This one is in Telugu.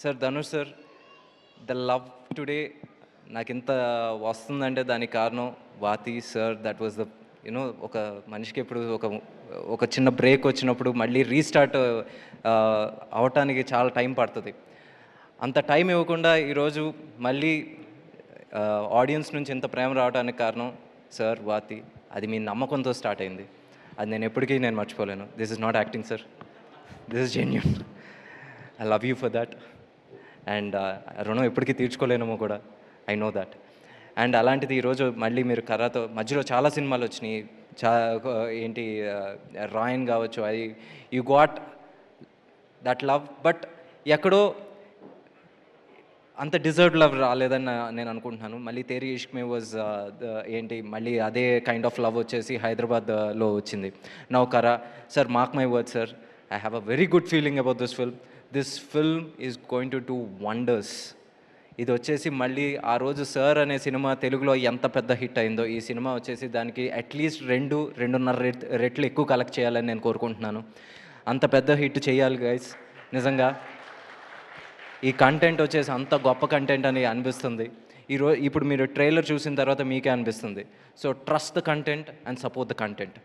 Sir Dhanush sir, the love today నాకింత వస్తుందంటే దానికి కారణం వాతి సార్. దట్ వాజ్ ద ఒక మనిషికి ఎప్పుడు ఒక చిన్న బ్రేక్ వచ్చినప్పుడు మళ్ళీ రీస్టార్ట్ అవటానికి చాలా టైం పడుతుంది. అంత టైం ఇవ్వకుండా ఈరోజు మళ్ళీ ఆడియన్స్ నుంచి ఇంత ప్రేమ రావడానికి కారణం సార్, వాతి. అది మీ నమ్మకంతో స్టార్ట్ అయింది. అది నేను ఎప్పటికీ మర్చిపోలేను. This is not acting sir, this is genuine. I love you for that. And రుణం ఎప్పటికీ తీర్చుకోలేనేమో కూడా, ఐ నో దట్. అండ్ అలాంటిది ఈరోజు మళ్ళీ మీరు కర్రతో మధ్యలో చాలా సినిమాలు వచ్చినాయి. ఏంటి రాయన్ కావచ్చు, అది you got that love. But ఎక్కడో అంత డిజర్వ్డ్ లవ్ రాలేదని నేను అనుకుంటున్నాను. మళ్ళీ తేరీ ఇష్క్ మే వాజ్ ఏంటి మళ్ళీ అదే కైండ్ ఆఫ్ లవ్ వచ్చేసి హైదరాబాద్లో వచ్చింది. నౌ కరా sir, mark my word sir, I have a very good feeling about this film. This film is going to do wonders. ఇది వచ్చేసి మళ్ళీ ఆ రోజు సార్ అనే సినిమా తెలుగులో ఎంత పెద్ద హిట్ అయిందో, ఈ సినిమా వచ్చేసి దానికి అట్లీస్ట్ 2.5 రెట్లు ఎక్కువ కలెక్ట్ చేయాలని నేను కోరుకుంటున్నాను. అంత పెద్ద హిట్ చేయాలి గైస్. నిజంగా ఈ కంటెంట్ వచ్చేసి అంత గొప్ప కంటెంట్ అని అనిపిస్తుంది. ఇప్పుడు మీరు ట్రైలర్ చూసిన తర్వాత మీకే అనిపిస్తుంది. So trust the content and support the content.